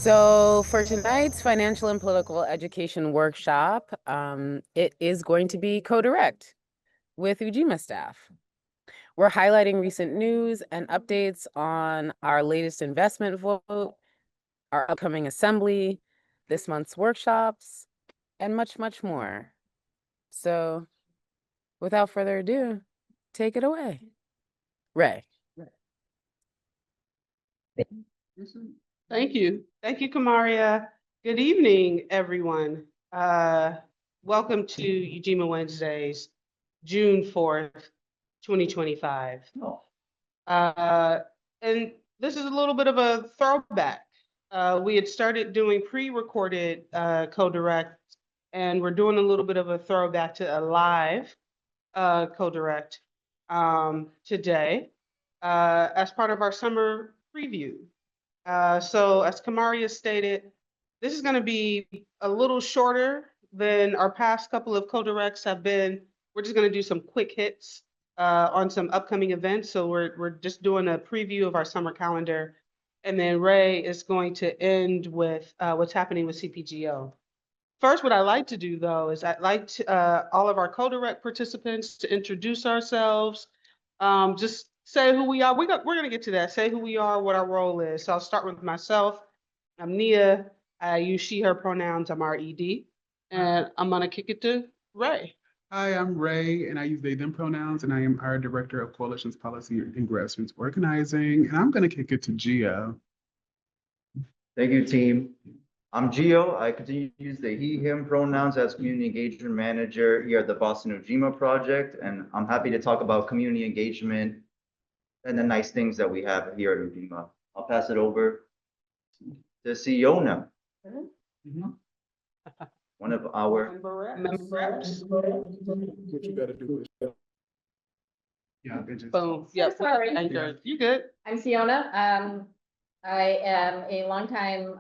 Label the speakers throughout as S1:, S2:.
S1: So for tonight's financial and political education workshop, it is going to be co-direct with Ujima Staff. We're highlighting recent news and updates on our latest investment vote, our upcoming assembly, this month's workshops, and much, much more. So without further ado, take it away. Ray.
S2: Thank you. Thank you, Kamaria. Good evening, everyone. Welcome to Ujima Wednesdays, June 4th, 2025. And this is a little bit of a throwback. We had started doing pre-recorded co-direct, and we're doing a little bit of a throwback to a live co-direct today as part of our summer preview. So as Kamaria stated, this is going to be a little shorter than our past couple of co-directs have been. We're just going to do some quick hits on some upcoming events. So we're just doing a preview of our summer calendar. And then Ray is going to end with what's happening with CPGO. First, what I like to do, though, is I'd like to, all of our co-direct participants to introduce ourselves, just say who we are. We're going to get to that. Say who we are, what our role is. So I'll start with myself. I'm Nia. I use she, her pronouns. I'm RED. And I'm going to kick it to Ray.
S3: Hi, I'm Ray, and I use they, them pronouns, and I am our Director of Coalitions Policy and Grassroots Organizing, and I'm going to kick it to Gio.
S4: Thank you, team. I'm Gio. I continue to use the he, him pronouns as Community Engagement Manager here at the Boston Ujima Project, and I'm happy to talk about community engagement and the nice things that we have here at Ujima. I'll pass it over to CEO now. One of our
S2: member reps.
S3: What you got to do is, yeah,
S2: Boom. Yep.
S5: Sorry.
S2: Anchor. You good?
S5: I'm Fiona. I am a longtime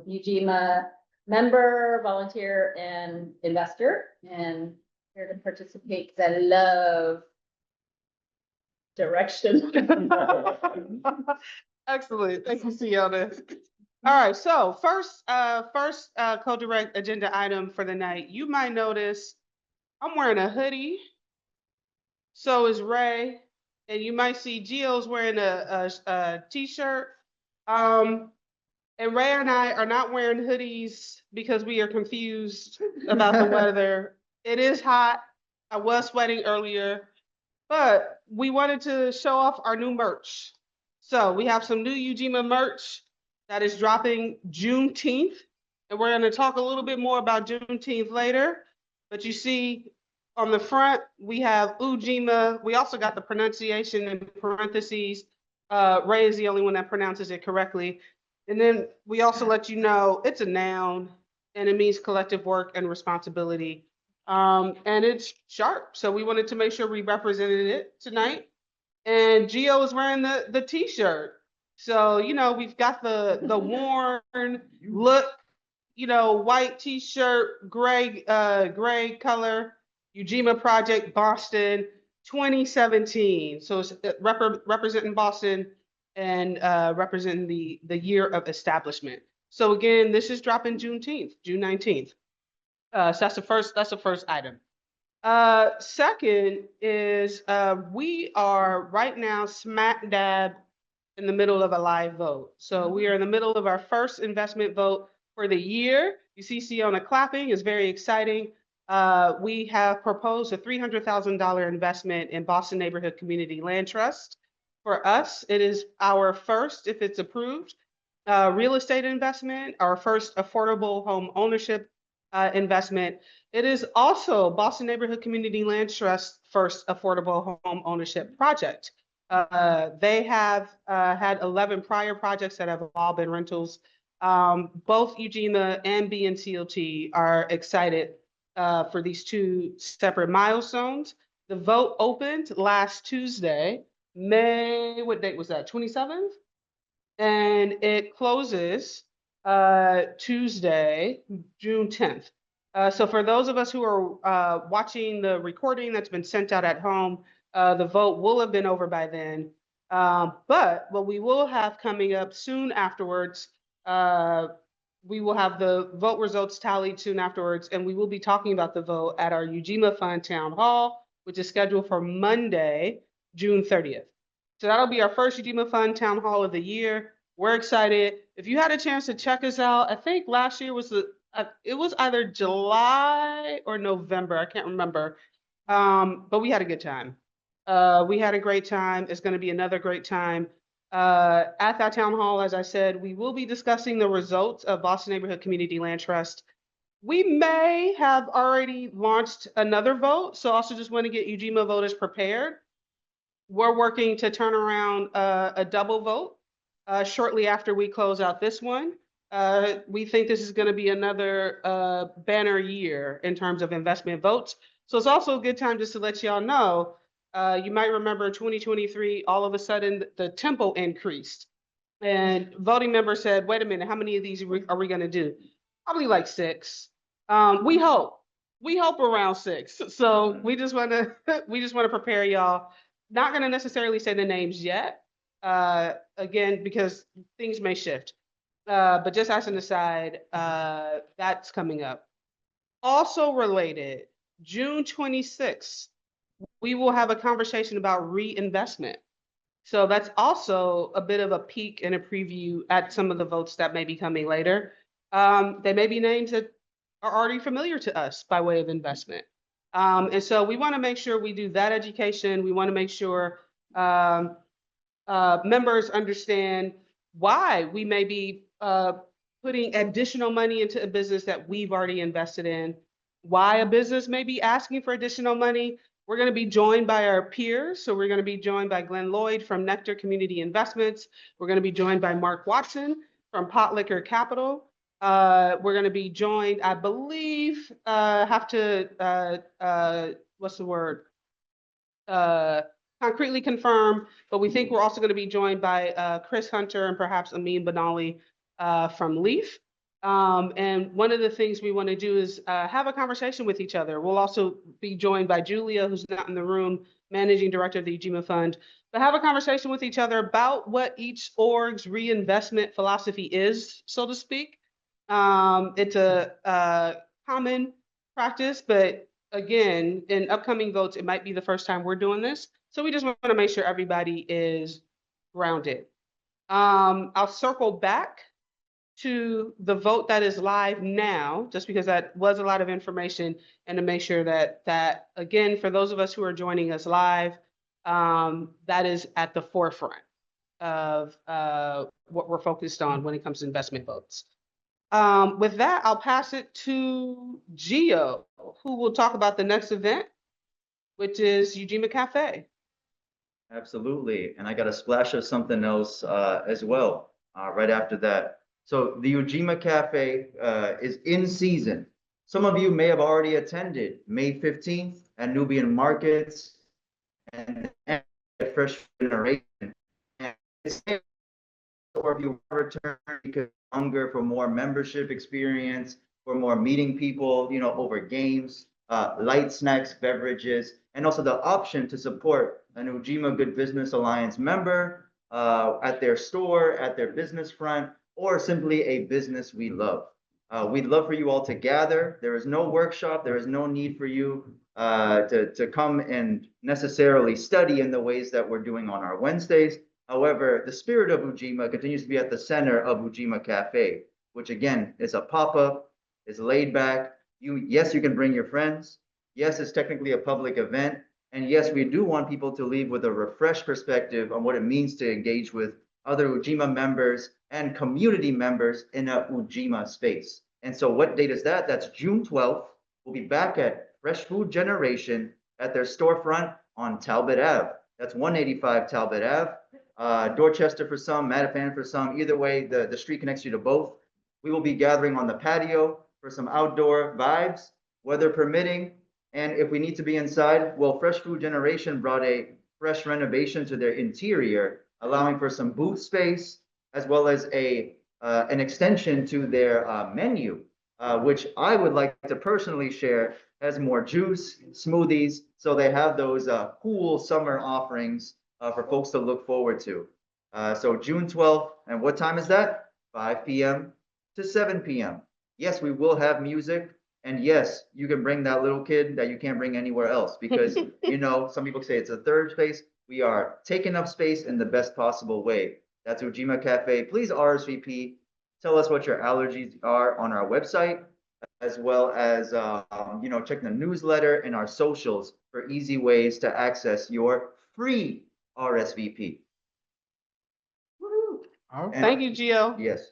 S5: Ujima member, volunteer, and investor, and here to participate because I love direction.
S2: Excellent. Thank you, Fiona. All right. So first co-direct agenda item for the night. You might notice I'm wearing a hoodie. So is Ray, and you might see Gio's wearing a t-shirt. And Ray and I are not wearing hoodies because we are confused about the weather. It is hot. I was sweating earlier, but we wanted to show off our new merch. So we have some new Ujima merch that is dropping Juneteenth. And we're going to talk a little bit more about Juneteenth later. But you see on the front, we have Ujima. We also got the pronunciation in parentheses. Ray is the only one that pronounces it correctly. And then we also let you know it's a noun and it means collective work and responsibility. And it's sharp. So we wanted to make sure we represented it tonight. And Gio is wearing the t-shirt. So, you know, we've got the worn look, you know, white t-shirt, gray color, Ujima Project, Boston, 2017. So it's representing Boston and representing the year of establishment. So again, this is dropping Juneteenth, June 19th. So that's the first item. Second is we are right now smack dab in the middle of a live vote. So we are in the middle of our first investment vote for the year. You see Siona clapping, is very exciting. We have proposed a $300,000 investment in Boston Neighborhood Community Land Trust. For us, it is our first, if it's approved, real estate investment, our first affordable home ownership investment. It is also Boston Neighborhood Community Land Trust first affordable home ownership project. They have had 11 prior projects that have all been rentals. Both Ujima and BNCLT are excited for these two separate milestones. The vote opened last Tuesday, what date was that, 27th? And it closes Tuesday, June 10th. So for those of us who are watching the recording that's been sent out at home, the vote will have been over by then. But what we will have coming up soon afterwards we will have the vote results tallied soon afterwards, and we will be talking about the vote at our Ujima Fund Town Hall, which is scheduled for Monday, June 30th. So that'll be our first Ujima Fund Town Hall of the year. We're excited. If you had a chance to check us out, I think last year was it was either July or November. I can't remember. But we had a good time. We had a great time. It's going to be another great time. At that town hall, as I said, we will be discussing the results of Boston Neighborhood Community Land Trust. We may have already launched another vote, so also just want to get Ujima voters prepared. We're working to turn around a double vote shortly after we close out this one. We think this is going to be another banner year in terms of investment votes. So it's also a good time just to let y'all know. You might remember in 2023, all of a sudden the tempo increased. And voting members said, wait a minute, how many of these are we going to do? Probably like 6. We hope around 6. So we just want to prepare y'all. Not going to necessarily say the names yet, again, because things may shift. But just as an aside, that's coming up. Also related, June 26th, we will have a conversation about reinvestment. So that's also a bit of a peek and a preview at some of the votes that may be coming later. They may be names that are already familiar to us by way of investment. And so we want to make sure we do that education. We want to make sure members understand why we may be putting additional money into a business that we've already invested in, why a business may be asking for additional money. We're going to be joined by our peers. So we're going to be joined by Glenn Lloyd from Nectar Community Investments. We're going to be joined by Mark Watson from Pot Liquor Capital. We're going to be joined, I believe, what's the word? Concretely confirm, but we think we're also going to be joined by Chris Hunter and perhaps Amin Benali from Leaf. And one of the things we want to do is have a conversation with each other. We'll also be joined by Julia, who's not in the room, Managing Director of the Ujima Fund, but have a conversation with each other about what each org's reinvestment philosophy is, so to speak. It's a common practice, but again, in upcoming votes, it might be the first time we're doing this. So we just want to make sure everybody is grounded. I'll circle back to the vote that is live now, just because that was a lot of information, and to make sure that again, for those of us who are joining us live, that is at the forefront of what we're focused on when it comes to investment votes. With that, I'll pass it to Gio, who will talk about the next event, which is Ujima Cafe.
S4: Absolutely. And I got a splash of something else as well right after that. So the Ujima Cafe is in season. Some of you may have already attended May 15th at Nubian Markets and Fresh Generation. Or if you return because hunger for more membership experience, for more meeting people, over games, light snacks, beverages, and also the option to support an Ujima Good Business Alliance member at their store, at their business front, or simply a business we love. We'd love for you all to gather. There is no workshop. There is no need for you to come and necessarily study in the ways that we're doing on our Wednesdays. However, the spirit of Ujima continues to be at the center of Ujima Cafe, which again is a pop-up, is laid back. Yes, you can bring your friends. Yes, it's technically a public event. And yes, we do want people to leave with a refreshed perspective on what it means to engage with other Ujima members and community members in a Ujima space. And so what date is that? That's June 12th. We'll be back at Fresh Food Generation at their storefront on Talbot Ave. That's 185 Talbot Ave. Dorchester for some, Mattapan for some. Either way, the street connects you to both. We will be gathering on the patio for some outdoor vibes, weather permitting. And if we need to be inside, well, Fresh Food Generation brought a fresh renovation to their interior, allowing for some booth space, as well as an extension to their menu, which I would like to personally share, has more juice, smoothies. So they have those cool summer offerings for folks to look forward to. So June 12th, and what time is that? 5 p.m. to 7 p.m. Yes, we will have music. And yes, you can bring that little kid that you can't bring anywhere else because, some people say it's a third space. We are taking up space in the best possible way. That's Ujima Cafe. Please RSVP. Tell us what your allergies are on our website, as well as, check the newsletter and our socials for easy ways to access your free RSVP.
S2: Woo-hoo.
S3: All
S4: And-
S2: Thank you, Gio.
S4: Yes.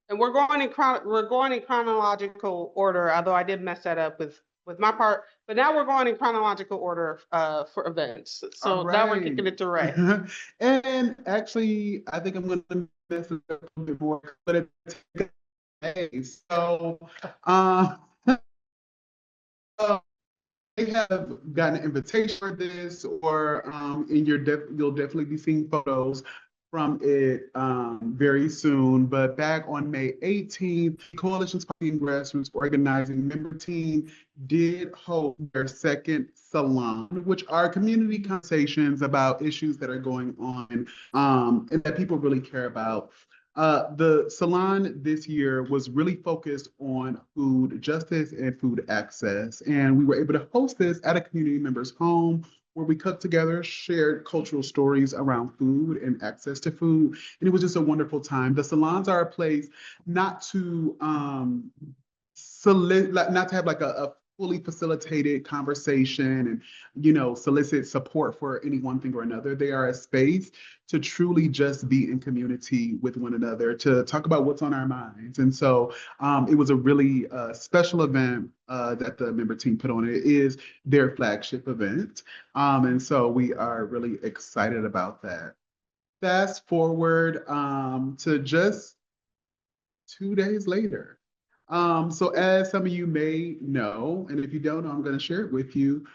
S2: And we're going in chronological order, although I did mess that up with my part. But now we're going in chronological order for events. So
S3: All
S2: now we're
S3: right.
S2: kicking it to Ray.
S3: And actually, I think I'm going to mess it up a bit more, but it's so, so they have gotten an invitation for this, or and you'll definitely be seeing photos from it very soon. But back on May 18th, Coalition's Party and Grassroots Organizing member team did hold their second salon, which are community conversations about issues that are going on and that people really care about. The salon this year was really focused on food justice and food access. And we were able to host this at a community member's home where we cooked together, shared cultural stories around food and access to food. And it was just a wonderful time. The salons are a place not to not to have like a fully facilitated conversation and solicit support for any one thing or another. They are a space to truly just be in community with one another, to talk about what's on our minds. And so it was a really special event that the member team put on. It is their flagship event. And so we are really excited about that. Fast forward to just 2 days later. So as some of you may know, and if you don't know, I'm going to share it with you.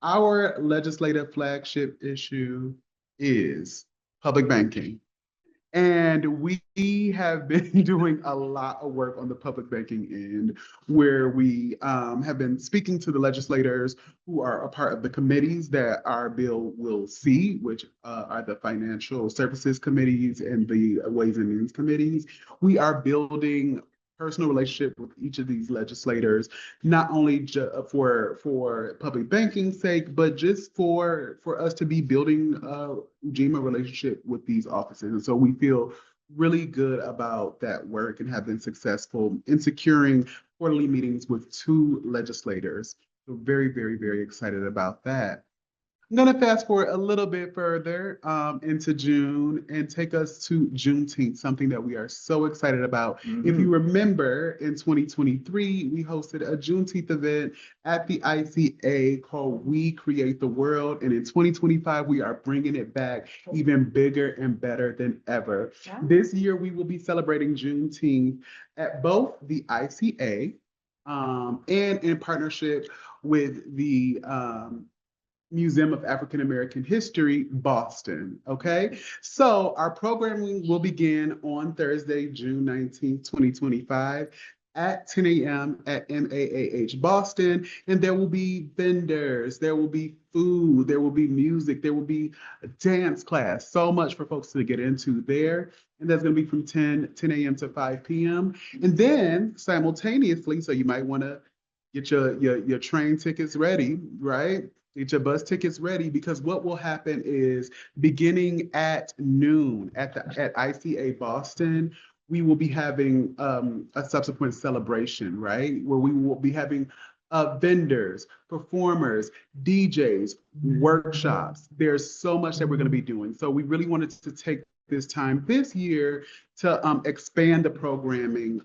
S3: Our legislative flagship issue is public banking. And we have been doing a lot of work on the public banking end, where we have been speaking to the legislators who are a part of the committees that our bill will see, which are the financial services committees and the ways and means committees. We are building personal relationship with each of these legislators, not only for public banking's sake, but just for us to be building Ujima relationship with these offices. And so we feel really good about that work and have been successful in securing quarterly meetings with 2 legislators. So very, very, very excited about that. I'm going to fast forward a little bit further into June and take us to Juneteenth, something that we are so excited about. If you remember, in 2023, we hosted a Juneteenth event at the ICA called We Create the World. And in 2025, we are bringing it back even bigger and better than ever.
S5: Wow.
S3: This year, we will be celebrating Juneteenth at both the ICA and in partnership with the Museum of African American History, Boston. Okay, so our programming will begin on Thursday, June 19th, 2025 at 10 a.m. at MAAH Boston. And there will be vendors, there will be food, there will be music, there will be a dance class. So much for folks to get into there. And that's going to be from 10 a.m. to 5 p.m. And then simultaneously, so you might want to get your train tickets ready, right? Get your bus tickets ready, because what will happen is beginning at noon at ICA Boston, we will be having a subsequent celebration, right? Where we will be having vendors, performers, DJs, workshops. There's so much that we're going to be doing. So we really wanted to take this time this year to expand the programming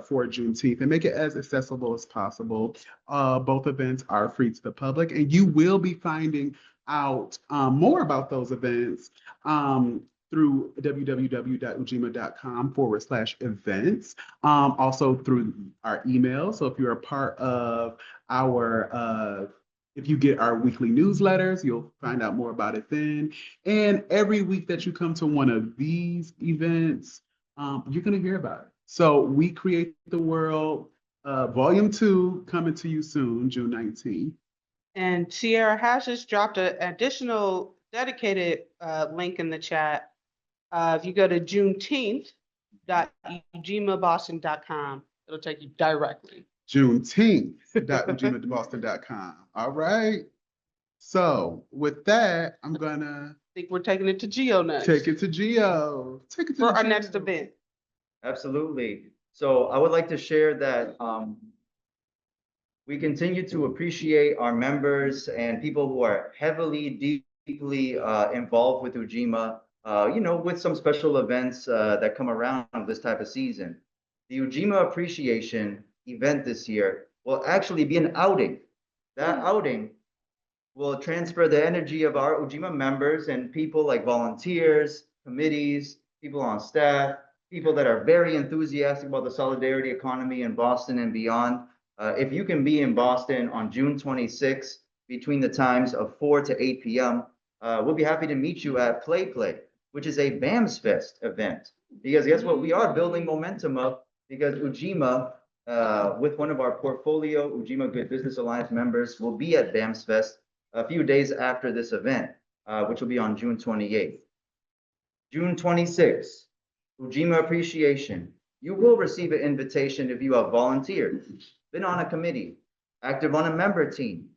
S3: for Juneteenth and make it as accessible as possible. Both events are free to the public, and you will be finding out more about those events through www.ujima.com/events, also through our email. So if you're a part of our if you get our weekly newsletters, you'll find out more about it then. And every week that you come to one of these events, you're going to hear about it. So We Create the World, Volume 2, coming to you soon, June 19th.
S2: And Sierra has just dropped an additional dedicated link in the chat. If you go to juneteenth.ujimaboston.com, It'll take you directly.
S3: Juneteenth.ujimaboston.com. All right. So with that, I'm gonna
S2: I think we're taking it to Geo next.
S3: take it to Geo. Take it to
S2: For
S3: the
S2: our
S3: Geo.
S2: next event.
S4: Absolutely. So I would like to share that we continue to appreciate our members and people who are heavily, deeply involved with Ujima, with some special events that come around this type of season. The Ujima Appreciation event this year will actually be an outing. That outing will transfer the energy of our Ujima members and people like volunteers, committees, people on staff, people that are very enthusiastic about the solidarity economy in Boston and beyond. If you can be in Boston on June 26th between the times of 4 to 8 p.m., we'll be happy to meet you at Play, which is a BAMS Fest event. Because guess what? We are building momentum up because Ujima, with one of our portfolio Ujima Good Business Alliance members, will be at BAMS Fest a few days after this event, which will be on June 28th. June 26th, Ujima Appreciation. You will receive an invitation if you have volunteered, been on a committee, active on a member team.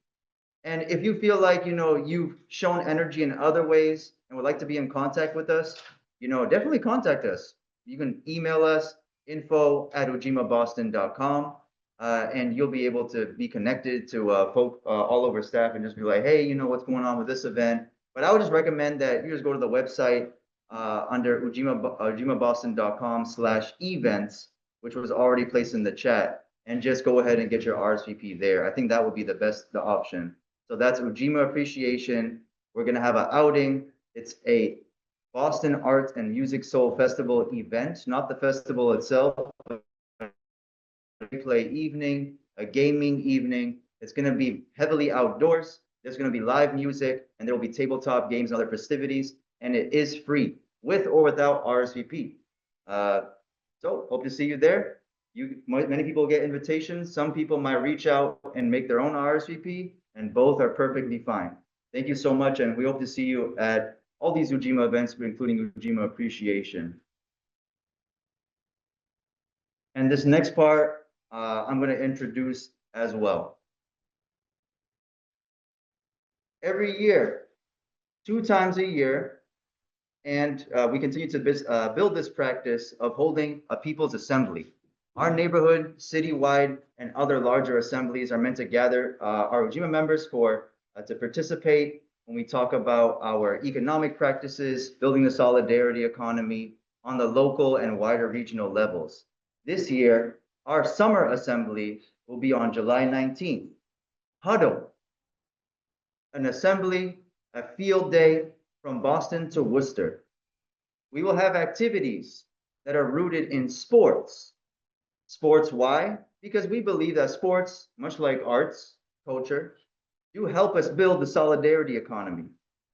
S4: And if you feel like, you've shown energy in other ways and would like to be in contact with us, definitely contact us. You can email us info@ujimaboston.com. And you'll be able to be connected to folk all over staff and just be like, hey, what's going on with this event? But I would just recommend that you just go to the website under ujimaboston.com/events, which was already placed in the chat, and just go ahead and get your RSVP there. I think that would be the option. So that's Ujima Appreciation. We're going to have an outing. It's a Boston Arts and Music Soul Festival event, not the festival itself. Play evening, a gaming evening. It's going to be heavily outdoors. There's going to be live music, and there will be tabletop games and other festivities, and it is free with or without RSVP. So hope to see you there. Many people get invitations. Some people might reach out and make their own RSVP, and both are perfectly fine. Thank you so much, and we hope to see you at all these Ujima events, including Ujima Appreciation. And this next part, I'm going to introduce as well. Every year, 2 times a year, and we continue to build this practice of holding a people's assembly. Our neighborhood, citywide, and other larger assemblies are meant to gather our Ujima members to participate when we talk about our economic practices, building the solidarity economy on the local and wider regional levels. This year, our summer assembly will be on July 19th. Huddle, an assembly, a field day from Boston to Worcester. We will have activities that are rooted in sports. Sports, why? Because we believe that sports, much like arts, culture, do help us build the solidarity economy.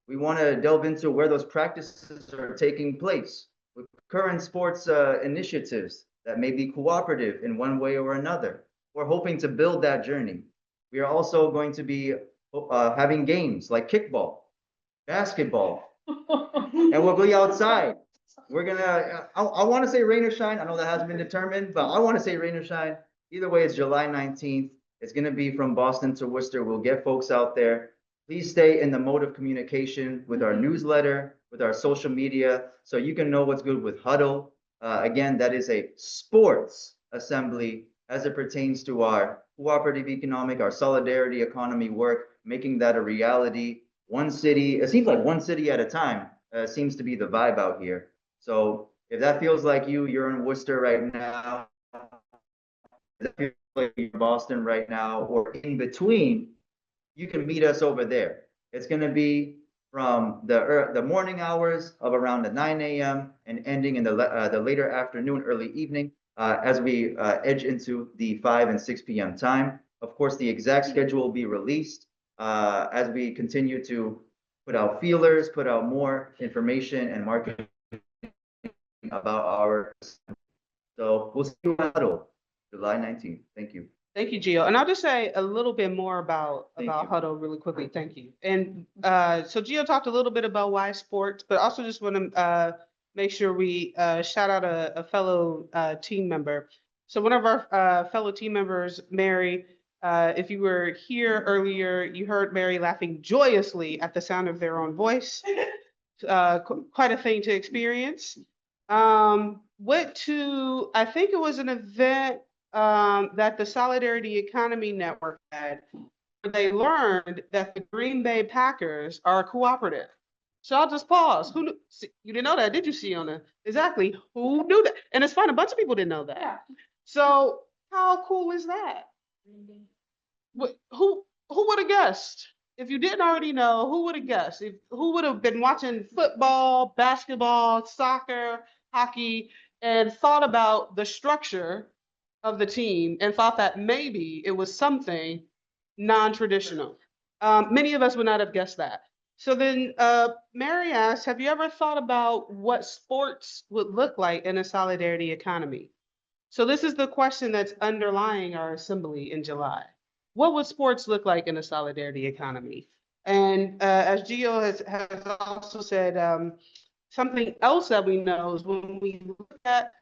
S4: We want to delve into where those practices are taking place with current sports initiatives that may be cooperative in one way or another. We're hoping to build that journey. We are also going to be having games like kickball, basketball, and we'll be outside. We're gonna, I want to say rain or shine. I know that hasn't been determined, but I want to say rain or shine. Either way, it's July 19th. It's going to be from Boston to Worcester. We'll get folks out there. Please stay in the mode of communication with our newsletter, with our social media, so you can know what's good with Huddle. Again, that is a sports assembly as it pertains to our cooperative economic, our solidarity economy work, making that a reality. One city, it seems like one city at a time seems to be the vibe out here. So if that feels like you're in Worcester right now, if that feels like you're in Boston right now, or in between, you can meet us over there. It's going to be from the morning hours of around the 9 a.m. and ending in the later afternoon, early evening, as we edge into the 5 and 6 p.m. time. Of course, the exact schedule will be released as we continue to put out feelers, put out more information and marketing about our. So we'll see you at Huddle, July 19th. Thank you.
S2: Thank you, Gio. And I'll just say a little bit more about Huddle really quickly. Thank you. And so Gio talked a little bit about why sports, but also just want to make sure we shout out a fellow team member. So one of our fellow team members, Mary, if you were here earlier, you heard Mary laughing joyously at the sound of their own voice. Quite a thing to experience. Went to, I think it was an event that the Solidarity Economy Network had, where they learned that the Green Bay Packers are a cooperative. So I'll just pause. Who knew? You didn't know that, did you, Siona? Exactly. Who knew that? And it's fun. A bunch of people didn't know that.
S5: Yeah.
S2: So how cool is that? Who would have guessed? If you didn't already know, who would have guessed? Who would have been watching football, basketball, soccer, hockey, and thought about the structure of the team and thought that maybe it was something non-traditional? Many of us would not have guessed that. So then Mary asked, have you ever thought about what sports would look like in a solidarity economy? So this is the question that's underlying our assembly in July. What would sports look like in a solidarity economy? And as Gio has also said, something else that we know is when we look at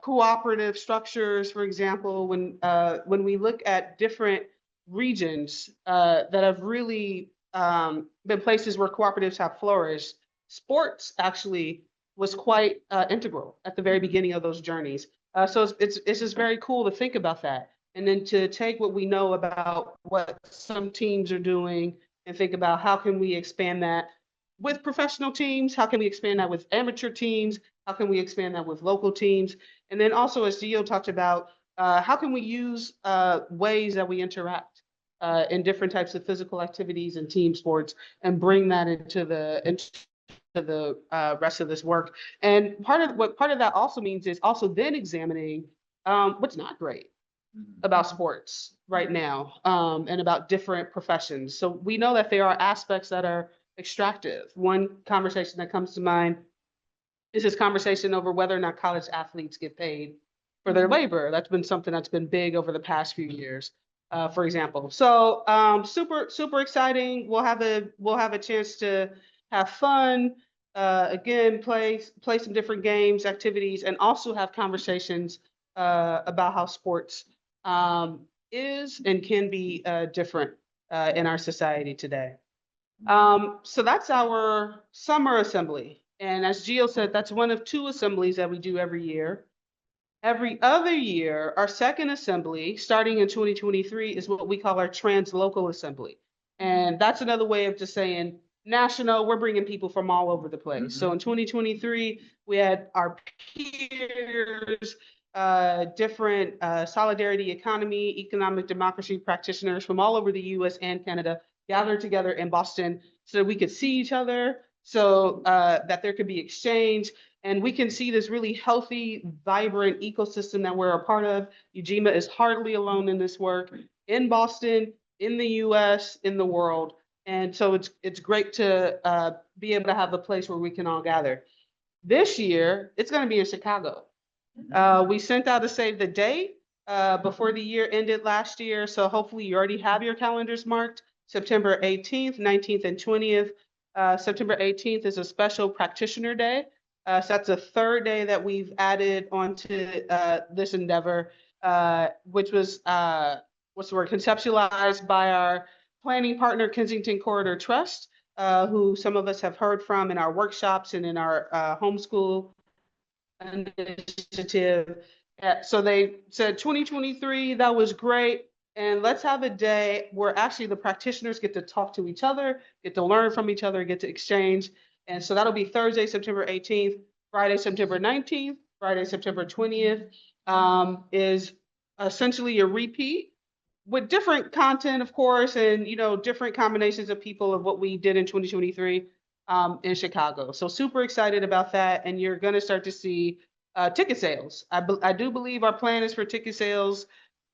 S2: cooperative structures, for example, when we look at different regions that have really been places where cooperatives have flourished, sports actually was quite integral at the very beginning of those journeys. So it's just very cool to think about that. And then to take what we know about what some teams are doing and think about how can we expand that with professional teams? How can we expand that with amateur teams? How can we expand that with local teams? And then also, as Gio talked about, how can we use ways that we interact in different types of physical activities and team sports and bring that into the rest of this work. And part of that also means is also then examining what's not great about sports right now and about different professions. So we know that there are aspects that are extractive. One conversation that comes to mind is this conversation over whether or not college athletes get paid for their labor. That's been something that's been big over the past few years, for example. So super exciting. We'll have a chance to have fun. Again, play some different games, activities, and also have conversations about how sports is and can be different in our society today. So that's our summer assembly. And as Gio said, that's one of two assemblies that we do every year. Every other year, our second assembly, starting in 2023, is what we call our translocal assembly. And that's another way of just saying national, we're bringing people from all over the place. So in 2023, we had our peers, different solidarity economy, economic democracy practitioners from all over the US and Canada gathered together in Boston so that we could see each other, so that there could be exchange. And we can see this really healthy, vibrant ecosystem that we're a part of. Ujima is hardly alone in this work, in Boston, in the US, in the world. And so it's great to be able to have a place where we can all gather. This year, it's going to be in Chicago. We sent out a save the date before the year ended last year. So hopefully you already have your calendars marked. September 18th, 19th, and 20th. September 18th is a special practitioner day. So that's the third day that we've added onto this endeavor, which was what's the word, conceptualized by our planning partner, Kensington Corridor Trust, who some of us have heard from in our workshops and in our homeschool initiative. So they said 2023, that was great. And let's have a day where actually the practitioners get to talk to each other, get to learn from each other, get to exchange. And so that'll be Thursday, September 18th, Friday, September 19th, Friday, September 20th, is essentially a repeat with different content, of course, and different combinations of people of what we did in 2023 in Chicago. So super excited about that. And you're going to start to see ticket sales. I do believe our plan is for ticket sales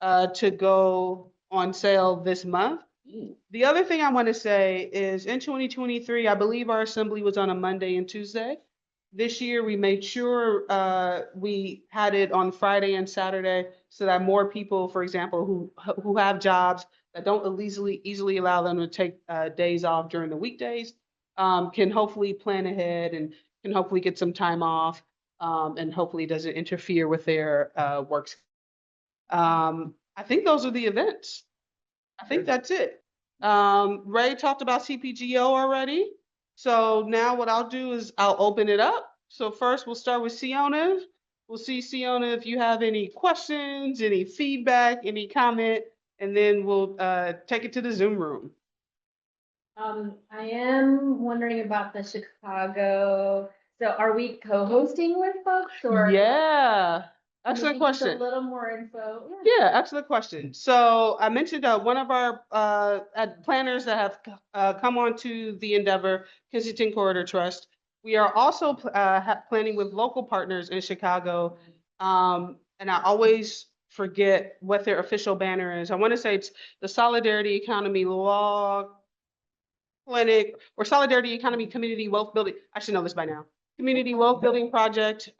S2: to go on sale this month. The other thing I want to say is in 2023, I believe our assembly was on a Monday and Tuesday. This year, we made sure we had it on Friday and Saturday so that more people, for example, who have jobs that don't easily allow them to take days off during the weekdays, can hopefully plan ahead and can hopefully get some time off, and hopefully doesn't interfere with their work I think those are the events. I think that's it. Ray talked about CPGO already. So now what I'll do is I'll open it up. So first we'll start with Siona. We'll see, Siona, if you have any questions, any feedback, any comment, and then we'll take it to the Zoom room.
S5: I am wondering about the Chicago, so are we co-hosting with folks or?
S2: Yeah,
S5: Can we
S2: excellent
S5: get just
S2: question.
S5: A little more info.
S2: Yeah, excellent question. So I mentioned one of our planners that have come on to the endeavor, Kensington Corridor Trust. We are also planning with local partners in Chicago. And I always forget what their official banner is. I want to say it's the Solidarity Economy Law Clinic or Solidarity Economy Community Wealth Building. I should know this by now. Community Wealth Building Project.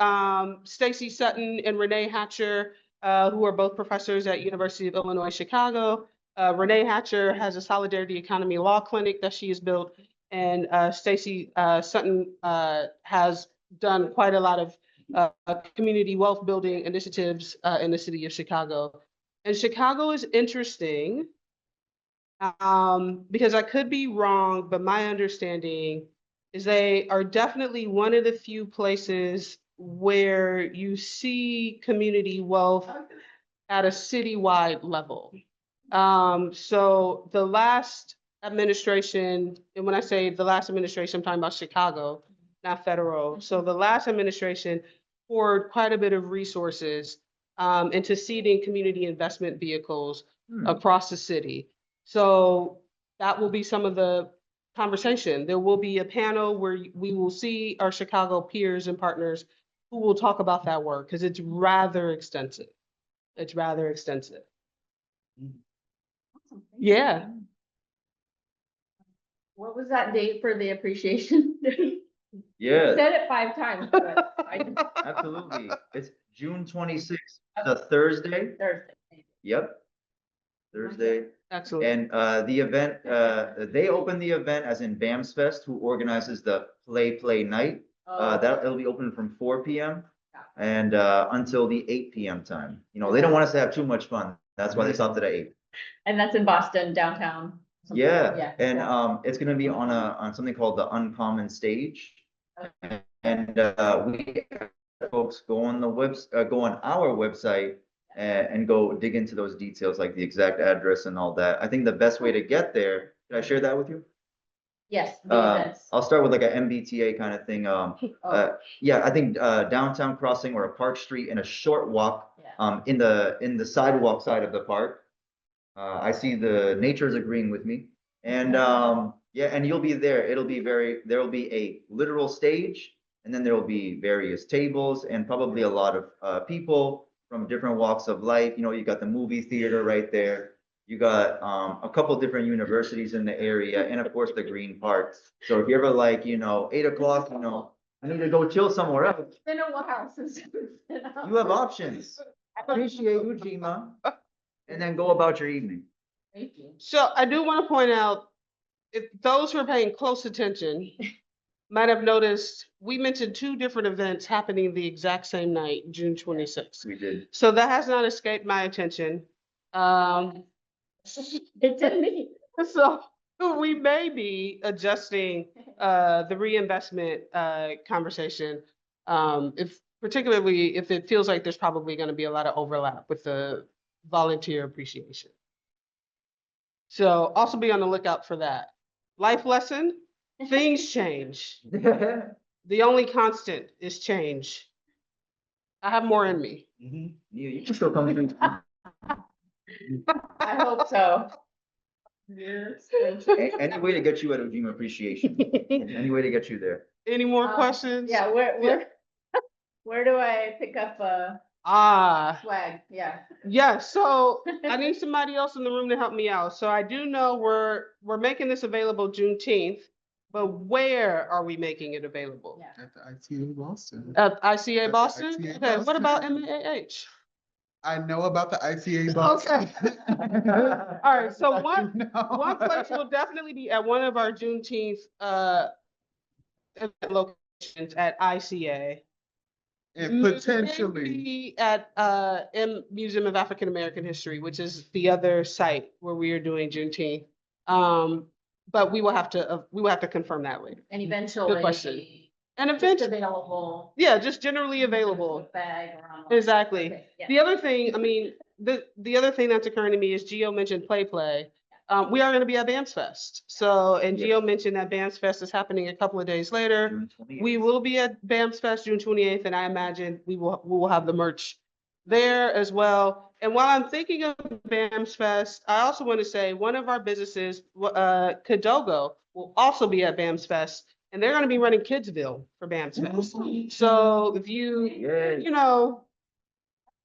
S2: Stacy Sutton and Renee Hatcher, who are both professors at University of Illinois, Chicago. Renee Hatcher has a Solidarity Economy Law Clinic that she has built, and Stacy Sutton has done quite a lot of community wealth building initiatives in the city of Chicago. And Chicago is interesting because I could be wrong, but my understanding is they are definitely one of the few places where you see community wealth at a citywide level. So the last administration, and when I say the last administration, I'm talking about Chicago, not federal. So the last administration poured quite a bit of resources into seeding community investment vehicles across the city. So that will be some of the conversation. There will be a panel where we will see our Chicago peers and partners who will talk about that work because it's rather extensive. It's rather extensive.
S5: Awesome, thank
S2: Yeah.
S5: you. What was that date for the appreciation? You
S4: Yeah,
S5: said it 5 times, but I
S4: absolutely. It's June 26th, the Thursday.
S5: Thursday.
S4: Yep. Thursday.
S2: Excellent.
S4: And the event, they open the event as in BAMS Fest, who organizes the Play Night.
S5: Oh,
S4: It'll be open from 4 p.m.
S5: Yeah.
S4: and until the 8 p.m. time. You know, they don't want us to have too much fun. That's why they stopped it at 8.
S5: and that's in Boston, downtown. something.
S4: Yeah, and
S5: yeah.
S4: it's gonna be on something called the Uncommon Stage.
S5: Okay.
S4: And we folks go on our website and go dig into those details, like the exact address and all that. I think the best way to get there, can I share that with you?
S5: Yes, the events.
S4: I'll start with like a MBTA kind of thing. Yeah, I think downtown crossing or a Park Street and a short walk
S5: Yeah.
S4: in the sidewalk side of the park. I see the nature's agreeing with me. And yeah, and you'll be there. There'll be a literal stage, and then there will be various tables and probably a lot of people from different walks of life. You know, you got the movie theater right there. You got a couple different universities in the area, and of course the Green Park. So if you ever like, 8 o'clock, I need to go chill somewhere else.
S5: It's been a while since.
S4: You have options. Appreciate Ujima, and then go about your evening.
S5: Thank you.
S2: So I do want to point out, if those who are paying close attention might have noticed, we mentioned 2 different events happening the exact same night, June 26th.
S4: We did.
S2: So that has not escaped my attention.
S5: It did me.
S2: So we may be adjusting the reinvestment conversation, particularly if it feels like there's probably going to be a lot of overlap with the volunteer appreciation. So also be on the lookout for that. Life lesson, things change. The only constant is change. I have more in me.
S4: You can still come in.
S5: I hope so.
S4: Any way to get you at Ujima Appreciation. Any way to get you there.
S2: Any more questions?
S5: Yeah, where do I pick up swag?
S2: Yeah, so I need somebody else in the room to help me out. So I do know we're making this available Juneteenth, but where are we making it available?
S3: At the ITA Boston.
S2: At ICA Boston?
S3: ICA
S2: Okay, what
S3: Boston.
S2: about MAAH?
S3: I know about the ITA Boston.
S2: Okay. All right, so one
S3: No.
S2: place will definitely be at one of our Juneteenth event locations at ICA.
S3: And potentially,
S2: Maybe at Museum of African American History, which is the other site where we are doing Juneteenth. But we will have to confirm that later.
S5: And
S2: Good question.
S5: eventually,
S2: And
S5: just
S2: eventually,
S5: available.
S2: yeah, just generally available.
S5: Bag or online.
S2: Exactly.
S5: Okay, yeah.
S2: The other thing, I mean, the other thing that's occurring to me is Gio mentioned Play. We are gonna be at Bams Fest. So, and Gio mentioned that Bams Fest is happening a couple of days later.
S4: June 28th.
S2: We will be at Bams Fest June 28th, and I imagine we will have the merch there as well. And while I'm thinking of Bams Fest, I also want to say one of our businesses, Kadogo, will also be at Bams Fest, and they're going to be running Kidsville for Bams Fest. So if you know,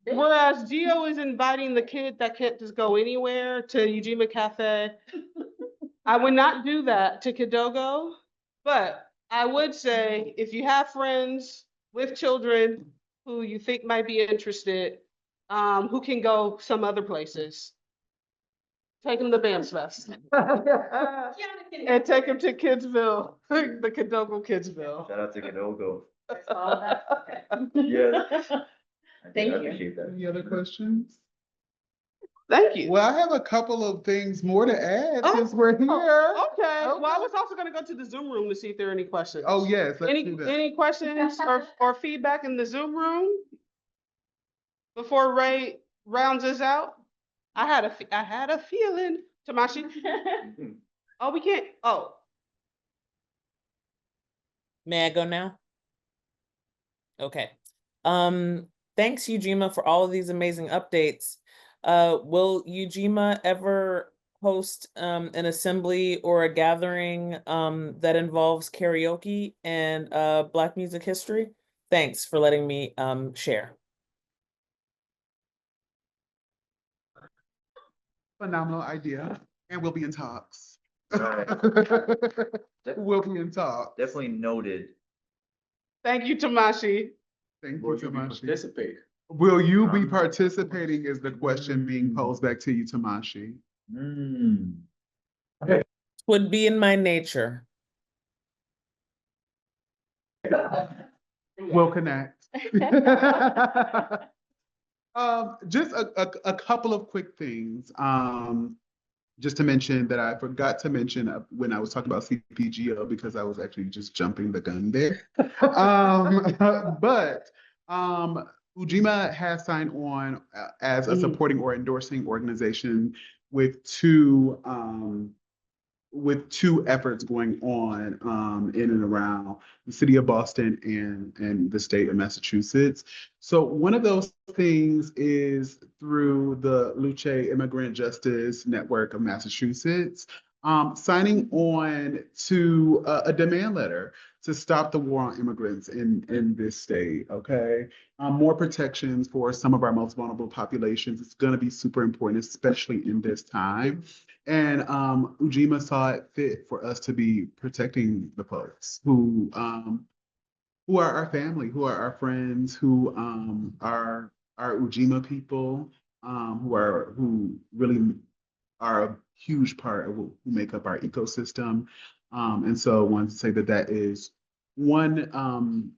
S2: whereas Gio is inviting the kid that can't just go anywhere to Ujima Cafe, I would not do that to Kadogo, but I would say if you have friends with children who you think might be interested, who can go some other places, take them to Bams Fest. And take them to Kidsville, the Kadogo Kidsville.
S4: Shout out to Kadogo.
S5: All that, okay.
S4: Yes.
S5: Thank
S4: I
S5: you.
S4: appreciate that.
S3: any other questions?
S2: Thank you.
S3: Well, I have a couple of things more to add
S2: Oh,
S3: since we're here.
S2: Okay, well, I was also gonna go to the Zoom room to see if there are any questions.
S3: Oh, yes, let's do that.
S2: Any questions or feedback in the Zoom room? Before Ray rounds us out? I had a feeling, Tamashi. Oh, we can't, oh,
S6: May I go now? Okay. Thanks, Ujima, for all of these amazing updates. Will Ujima ever host an assembly or a gathering that involves karaoke and Black music history? Thanks for letting me share.
S3: Phenomenal idea, and we'll be in talks.
S4: Right.
S3: We'll be in talks.
S4: Definitely noted.
S2: thank you, Tamashi.
S3: Thank you,
S7: Will you be
S3: Tamashi.
S7: participate?
S3: Will you be participating is the question being posed back to you, Tamashi.
S4: Hmm.
S6: Would be in my nature.
S3: We'll connect. Just a couple of quick things. Just to mention that I forgot to mention when I was talking about CPGO because I was actually just jumping the gun there. But Ujima has signed on as a supporting or endorsing organization with two efforts going on in and around the city of Boston and the state of Massachusetts. So one of those things is through the Luce Immigrant Justice Network of Massachusetts, signing on to a demand letter to stop the war on immigrants in this state, okay? More protections for some of our most vulnerable populations. It's gonna be super important, especially in this time. And Ujima saw it fit for us to be protecting the folks who are our family, who are our friends, who are our Ujima people, who really are a huge part of who make up our ecosystem. And so I wanted to say that is one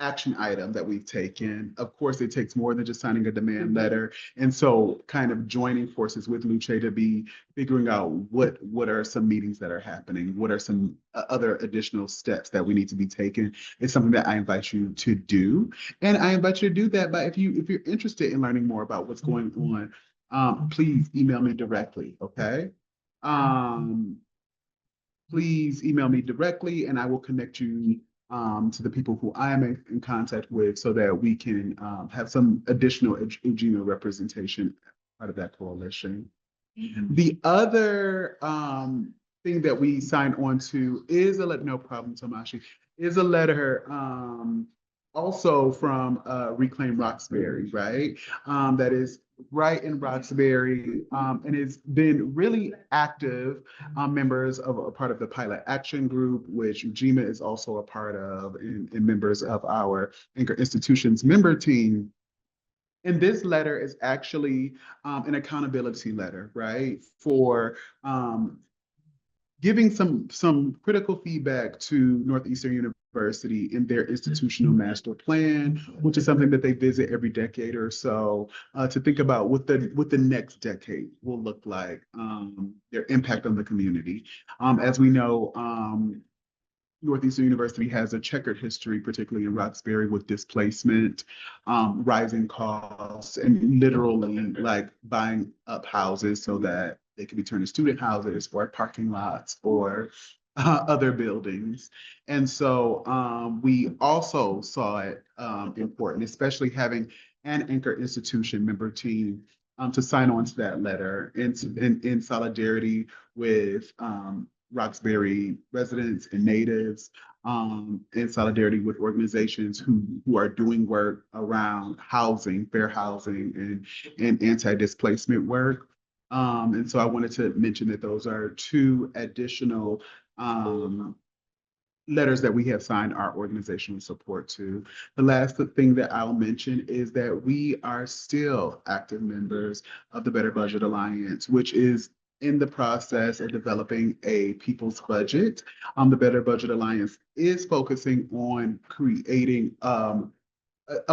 S3: action item that we've taken. Of course, it takes more than just signing a demand letter. And so kind of joining forces with Luce to be figuring out what are some meetings that are happening, what are some other additional steps that we need to be taken is something that I invite you to do. And I invite you to do that, but if you're interested in learning more about what's going on, please email me directly, okay? Please email me directly and I will connect you to the people who I am in contact with so that we can have some additional Ujima representation part of that coalition. The other thing that we signed on to is no problem, Tamashi, is a letter also from Reclaim Roxbury, right? That is right in Roxbury, and it's been really active members of a part of the Pilot Action Group, which Ujima is also a part of, and members of our Anchor Institutions member team. And this letter is actually an accountability letter, right? For giving some critical feedback to Northeastern University in their institutional master plan, which is something that they visit every decade or so, to think about what the next decade will look like, their impact on the community. As we know, Northeastern University has a checkered history, particularly in Roxbury, with displacement, rising costs, and literally like buying up houses so that they can be turned into student houses or parking lots or other buildings. And so we also saw it important, especially having an anchor institution member team to sign on to that letter in solidarity with Roxbury residents and natives, in solidarity with organizations who are doing work around housing, fair housing, and anti-displacement work. And so I wanted to mention that those are two additional letters that we have signed our organizational support to. The last thing that I'll mention is that we are still active members of the Better Budget Alliance, which is in the process of developing a people's budget. The Better Budget Alliance is focusing on creating a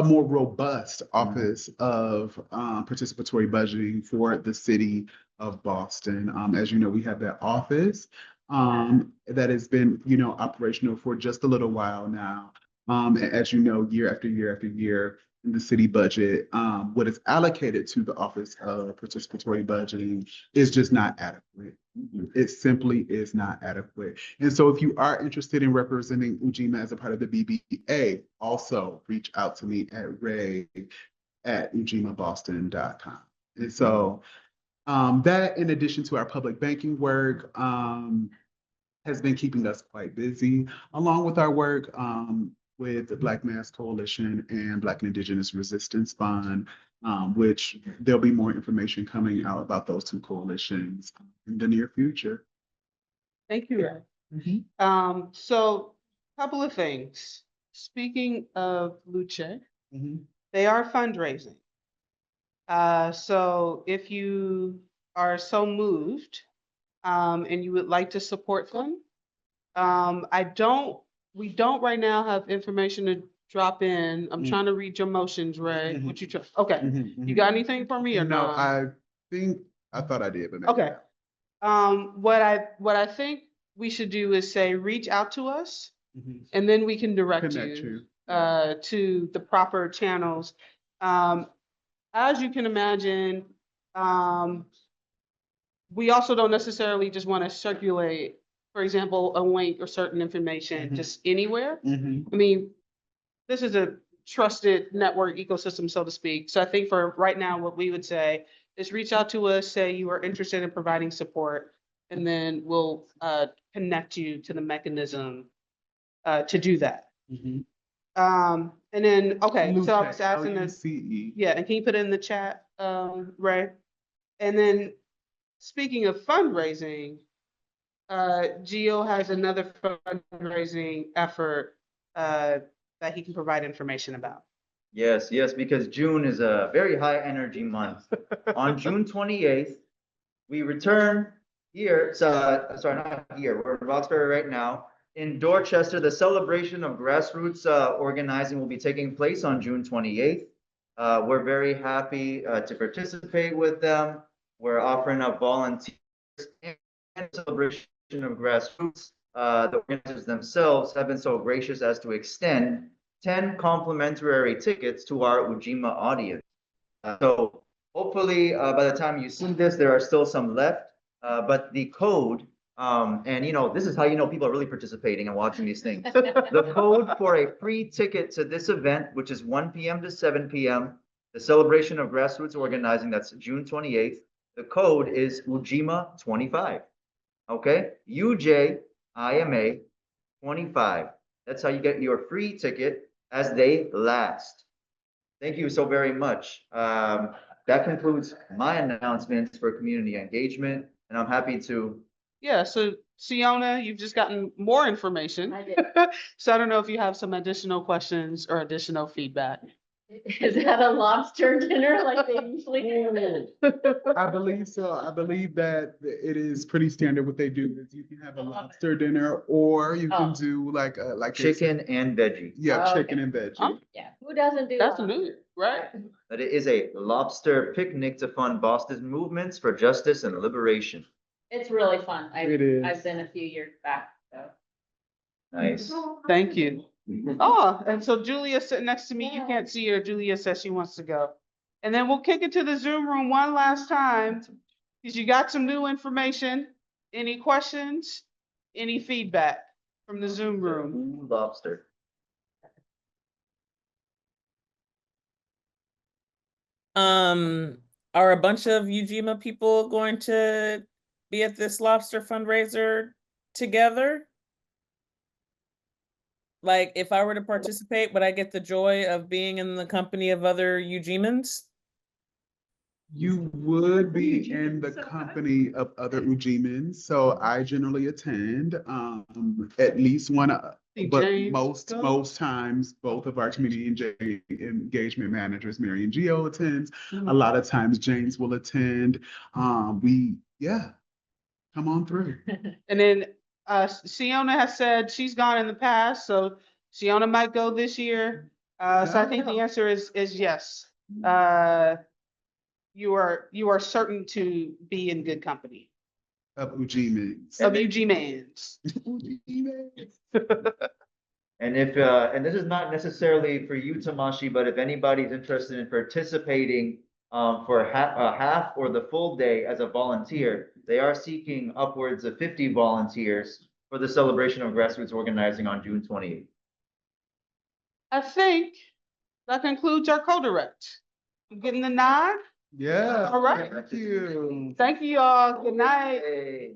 S3: more robust office of participatory budgeting for the city of Boston. As you know, we have that office that has been, operational for just a little while now. As you know, year after year after year in the city budget, what is allocated to the Office of Participatory Budgeting is just not adequate. It simply is not adequate. And so if you are interested in representing Ujima as a part of the BBA, also reach out to me at ray@ujimaboston.com. And so that, in addition to our public banking work, has been keeping us quite busy, along with our work with the Black Mass Coalition and Black and Indigenous Resistance Fund, which there'll be more information coming out about those two coalitions in the near future.
S2: Thank you, Ray. So a couple of things. Speaking of Luce, they are fundraising. So if you are so moved, and you would like to support them, we don't right now have information to drop in. I'm trying to read your motions, Ray. What you try? Okay. You got anything for me or
S3: No,
S2: not?
S3: I thought I did, but maybe
S2: Okay.
S3: not.
S2: What I think we should do is say, reach out to us, and then we can direct
S3: Connect
S2: you to the proper channels. As you can imagine, we also don't necessarily just want to circulate, for example, a link or certain information just anywhere. I mean, this is a trusted network ecosystem, so to speak. So I think for right now, what we would say is reach out to us, say you are interested in providing support, and then we'll connect you to the mechanism to do that. And then, okay, so I was asking this, yeah, and can you put it in the chat, Ray? And then speaking of fundraising, Gio has another fundraising effort that he can provide information about.
S4: Yes, because June is a very high energy month. On June 28th, we return here, sorry, not here, we're in Roxbury right now. In Dorchester, the celebration of grassroots organizing will be taking place on June 28th. We're very happy to participate with them. We're offering up volunteers and celebration of grassroots. The organizers themselves have been so gracious as to extend 10 complimentary tickets to our Ujima audience. So hopefully by the time you see this, there are still some left, but the code, and this is how you know people are really participating and watching these things. The code for a free ticket to this event, which is 1 p.m. to 7 p.m., the celebration of grassroots organizing, that's June 28th. The code is Ujima 25. Okay, UJIMA 25. That's how you get your free ticket as they last. Thank you so very much. That concludes my announcements for community engagement, and I'm happy to.
S2: Yeah, so Siona, you've just gotten more information.
S5: I did.
S2: So I don't know if you have some additional questions or additional feedback.
S5: Is that a lobster dinner like they usually do?
S3: I believe so. I believe that it is pretty standard. What they do is you can have a lobster dinner, or you can
S5: Oh.
S3: do like
S4: Chicken and veggie.
S3: Yeah,
S5: Oh,
S3: chicken
S5: okay.
S3: and veggie.
S2: Oh.
S5: Yeah, who doesn't do
S2: That's
S5: lobster?
S2: new, right?
S4: But it is a lobster picnic to fund Boston's movements for justice and liberation.
S5: It's really fun.
S3: It is.
S5: I've been a few years back, so.
S4: Nice.
S2: Thank you. Oh, and so Julia's sitting next to me. You can't see her. Julia says she wants to go. And then we'll kick it to the Zoom room one last time, because you got some new information. Any questions? Any feedback from the Zoom room?
S4: Ooh, lobster.
S6: Are a bunch of Ujima people going to be at this lobster fundraiser together? Like, if I were to participate, would I get the joy of being in the company of other Ujimans?
S3: You would be in the company of other Ujimans, so I generally attend at least one, but
S2: James,
S3: most times both of our community engagement managers, Mary and Gio attends. A lot of times James will attend. Yeah, come on through.
S2: And then Siona has said she's gone in the past, so Siona might go this year. So I think the answer is yes. You are certain to be in good company
S3: Of Ujimans.
S2: of Ujimans.
S4: And and this is not necessarily for you, Tamashi, but if anybody's interested in participating for half or the full day as a volunteer, they are seeking upwards of 50 volunteers for the celebration of grassroots organizing on June 28th.
S2: I think that concludes our co-direct. I'm getting the nod.
S3: Yeah.
S2: All right.
S3: Thank you.
S2: Thank you all. Good night.
S4: Hey.